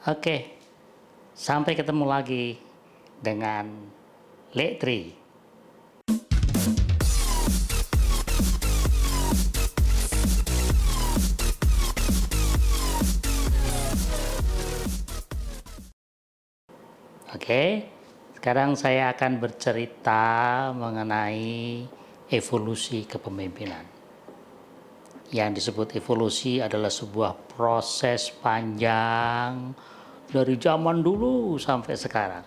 Oke, sampai ketemu lagi dengan Letri. Oke, sekarang saya akan bercerita mengenai evolusi kepemimpinan. Yang disebut evolusi adalah sebuah proses panjang dari zaman dulu sampai sekarang.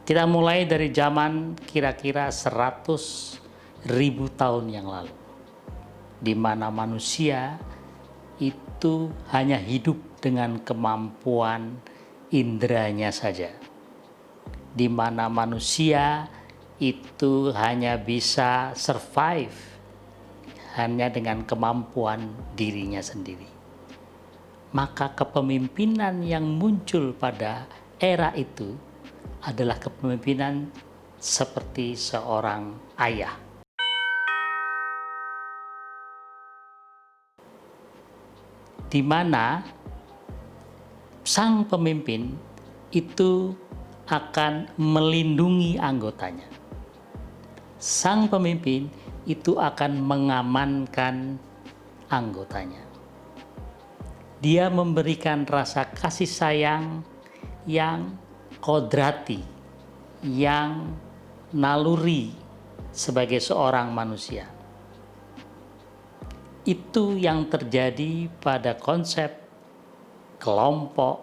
Kita mulai dari zaman kira-kira 100.000 tahun yang lalu, di mana manusia itu hanya hidup dengan kemampuan indranya saja, di mana manusia itu hanya bisa survive hanya dengan kemampuan dirinya sendiri. Maka kepemimpinan yang muncul pada era itu adalah kepemimpinan seperti seorang ayah. Di mana sang pemimpin itu akan melindungi anggotanya. Sang pemimpin itu akan mengamankan anggotanya. Dia memberikan rasa kasih sayang yang kodrati, yang naluri sebagai seorang manusia. Itu yang terjadi pada konsep kelompok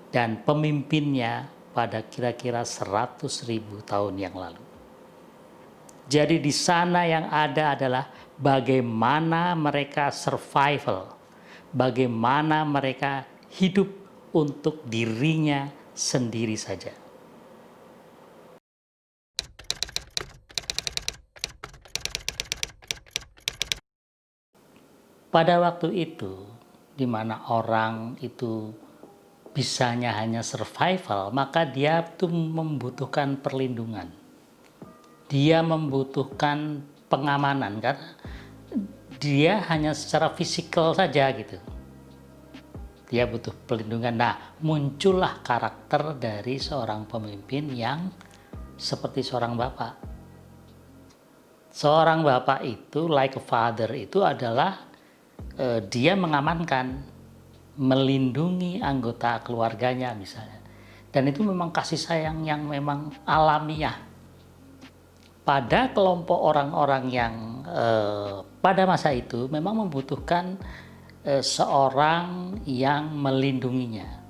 dan pemimpinnya pada kira-kira 100.000 tahun yang lalu. Jadi di sana yang ada adalah bagaimana mereka survival, bagaimana mereka hidup untuk dirinya sendiri saja. Pada waktu itu, di mana orang itu bisanya hanya survival, maka dia tuh membutuhkan perlindungan. Dia membutuhkan pengamanan karena dia hanya secara fisikal saja gitu. Dia butuh perlindungan. Nah, muncullah karakter dari seorang pemimpin yang seperti seorang bapak. Seorang bapak itu, like a father, itu adalah dia mengamankan, melindungi anggota keluarganya misalnya. Dan itu memang kasih sayang yang memang alamiah. Pada kelompok orang-orang yang pada masa itu memang membutuhkan seorang yang melindunginya.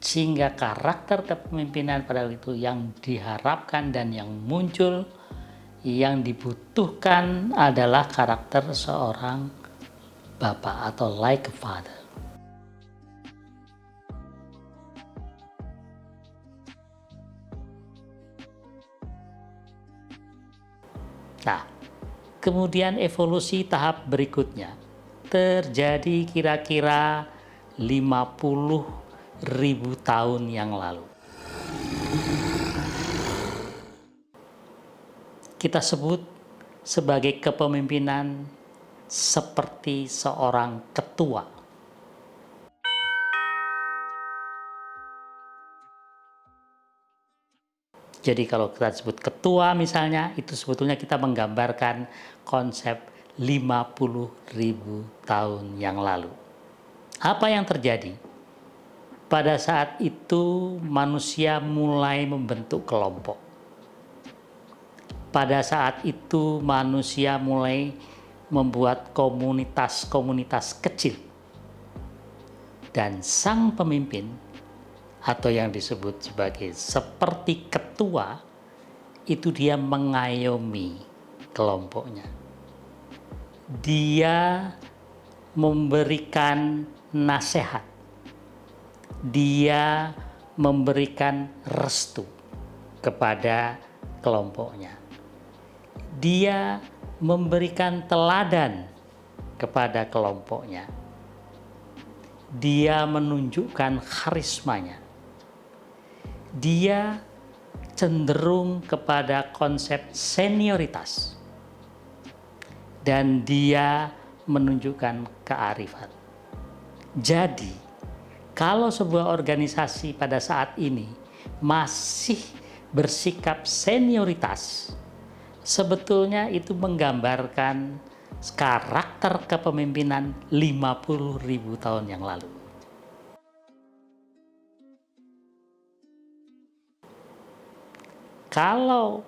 Sehingga karakter kepemimpinan pada waktu itu yang diharapkan dan yang muncul, yang dibutuhkan adalah karakter seorang bapak atau like a father. Nah, kemudian evolusi tahap berikutnya terjadi kira-kira 50.000 tahun yang lalu. Kita sebut sebagai kepemimpinan seperti seorang ketua. Jadi kalau kita sebut ketua misalnya, itu sebetulnya kita menggambarkan konsep 50.000 tahun yang lalu. Apa yang terjadi? Pada saat itu manusia mulai membentuk kelompok. Pada saat itu manusia mulai membuat komunitas-komunitas kecil. Dan sang pemimpin atau yang disebut sebagai seperti ketua, itu dia mengayomi kelompoknya. Dia memberikan nasihat. Dia memberikan restu kepada kelompoknya. Dia memberikan teladan kepada kelompoknya. Dia menunjukkan karismanya. Dia cenderung kepada konsep senioritas. Dan dia menunjukkan kearifan. Jadi, Kalau sebuah organisasi pada saat ini masih bersikap senioritas, sebetulnya itu menggambarkan karakter kepemimpinan 50.000 tahun yang lalu. Kalau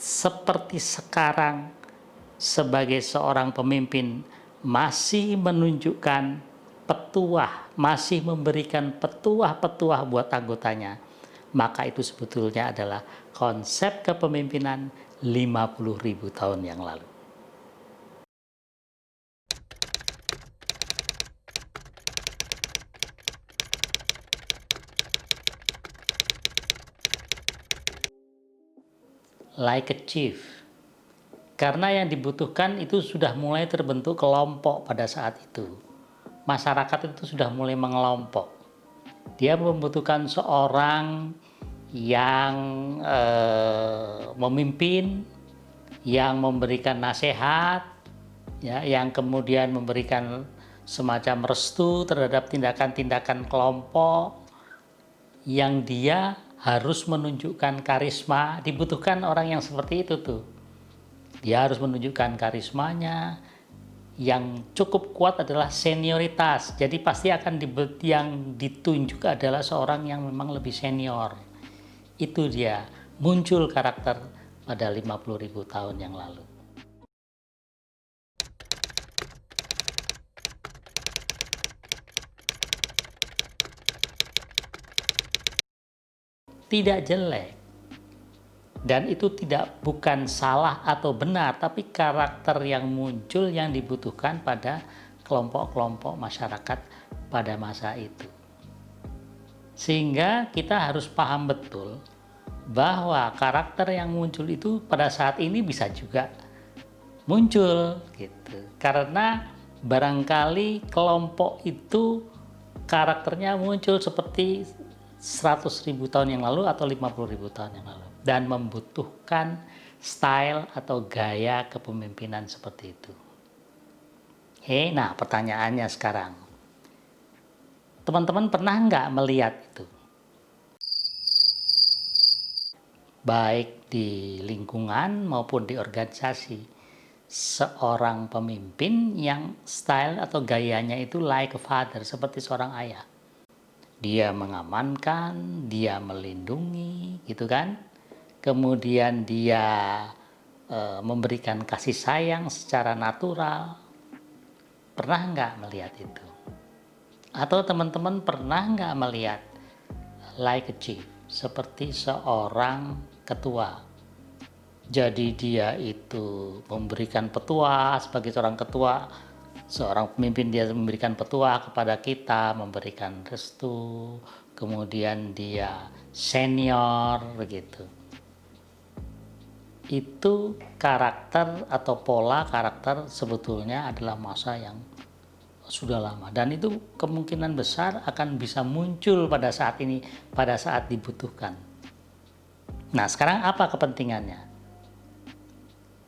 seperti sekarang sebagai seorang pemimpin masih menunjukkan petuah, masih memberikan petuah-petuah buat anggotanya, maka itu sebetulnya adalah konsep kepemimpinan 50.000 tahun yang lalu. Like a chief. Karena yang dibutuhkan itu sudah mulai terbentuk kelompok pada saat itu. Masyarakat itu sudah mulai mengelompok. Dia membutuhkan seorang yang memimpin, yang memberikan nasihat, ya, yang kemudian memberikan semacam restu terhadap tindakan-tindakan kelompok, yang dia harus menunjukkan karisma. Dibutuhkan orang yang seperti itu tuh. Dia harus menunjukkan karismanya. Yang cukup kuat adalah senioritas. Jadi pasti akan yang ditunjuk adalah seorang yang memang lebih senior. Itu dia, muncul karakter pada 50.000 tahun yang lalu. Tidak jelek. Dan itu bukan salah atau benar, tapi karakter yang muncul yang dibutuhkan pada kelompok-kelompok masyarakat pada masa itu. Sehingga kita harus paham betul bahwa karakter yang muncul itu pada saat ini bisa juga muncul gitu. Karena barangkali kelompok itu karakternya muncul seperti 100.000 tahun yang lalu atau 50.000 tahun yang lalu, dan membutuhkan style atau gaya kepemimpinan seperti itu. Nah pertanyaannya sekarang, teman-teman pernah nggak melihat itu? Baik di lingkungan maupun di organisasi, seorang pemimpin yang style atau gayanya itu like a father, seperti seorang ayah. Dia mengamankan, dia melindungi, gitu kan. Kemudian dia memberikan kasih sayang secara natural. Pernah nggak melihat itu? Atau teman-teman pernah nggak melihat like a chief, seperti seorang ketua? Jadi dia itu memberikan petua sebagai seorang ketua. Seorang pemimpin, dia memberikan petua kepada kita, memberikan restu, kemudian dia senior begitu. Itu karakter atau pola karakter sebetulnya adalah masa yang sudah lama, dan itu kemungkinan besar akan bisa muncul pada saat ini, pada saat dibutuhkan. Nah, sekarang apa kepentingannya?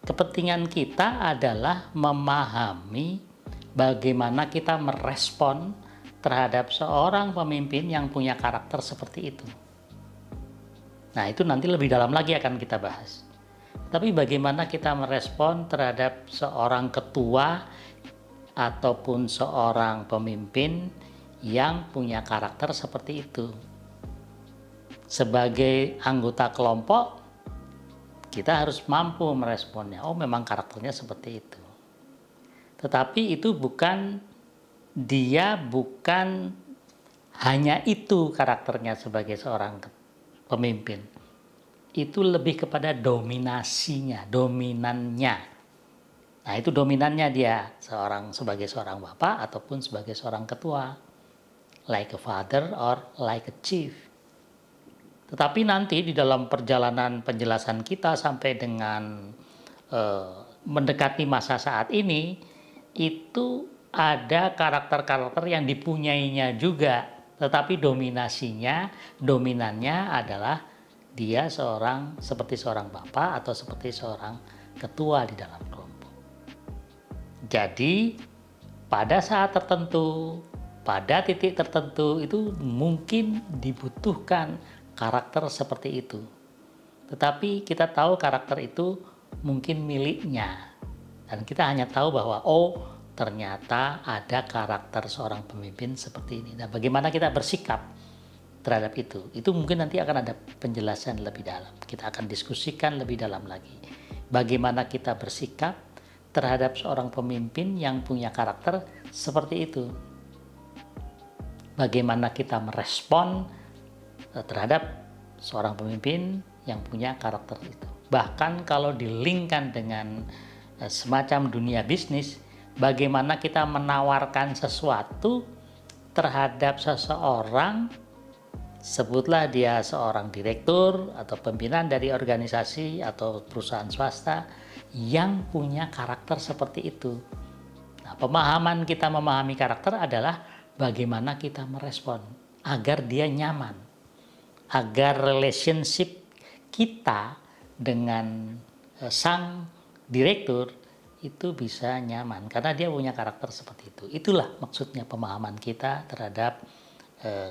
Kepentingan kita adalah memahami bagaimana kita merespon terhadap seorang pemimpin yang punya karakter seperti itu. Nah, itu nanti lebih dalam lagi akan kita bahas. Tapi bagaimana kita merespon terhadap seorang ketua ataupun seorang pemimpin yang punya karakter seperti itu. Sebagai anggota kelompok, kita harus mampu meresponnya. Oh, memang karakternya seperti itu. Tetapi itu bukan hanya itu karakternya sebagai seorang pemimpin. Itu lebih kepada dominannya. Nah, itu dominannya dia, sebagai seorang bapak ataupun sebagai seorang ketua. Like a father or like a chief. Tetapi nanti di dalam perjalanan penjelasan kita sampai dengan mendekati masa saat ini, itu ada karakter-karakter yang dipunyainya juga, tetapi dominannya adalah dia seperti seorang bapak atau seperti seorang ketua di dalam kelompok. Jadi pada saat tertentu pada titik tertentu itu mungkin dibutuhkan karakter seperti itu. Tetapi kita tahu karakter itu mungkin miliknya. Dan kita hanya tahu bahwa oh ternyata ada karakter seorang pemimpin seperti ini. Nah, bagaimana kita bersikap terhadap itu mungkin nanti akan ada penjelasan lebih dalam. Kita akan diskusikan lebih dalam lagi. Bagaimana kita bersikap terhadap seorang pemimpin yang punya karakter seperti itu. Bagaimana kita merespon terhadap seorang pemimpin yang punya karakter itu. Bahkan kalau dilingkan dengan semacam dunia bisnis, bagaimana kita menawarkan sesuatu terhadap seseorang, sebutlah dia seorang direktur atau pimpinan dari organisasi atau perusahaan swasta yang punya karakter seperti itu. Nah, pemahaman kita memahami karakter adalah bagaimana kita merespon agar dia nyaman, agar relationship kita dengan sang direktur itu bisa nyaman karena dia punya karakter seperti itu. Itulah maksudnya pemahaman kita terhadap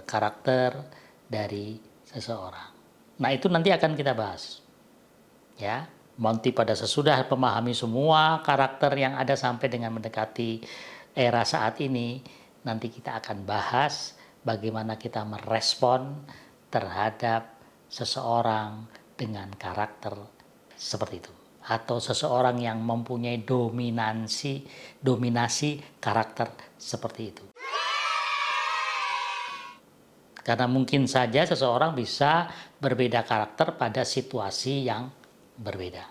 karakter dari seseorang. Nah, itu nanti akan kita bahas. Ya, nanti pada sesudah memahami semua karakter yang ada sampai dengan mendekati era saat ini, nanti kita akan bahas bagaimana kita merespon terhadap seseorang dengan karakter seperti itu, atau seseorang yang mempunyai dominasi karakter seperti itu. Karena mungkin saja seseorang bisa berbeda karakter pada situasi yang berbeda.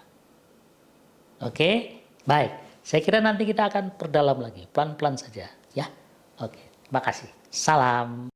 Oke, baik. Saya kira nanti kita akan perdalam lagi, pelan-pelan saja ya. Oke, terima kasih. Salam.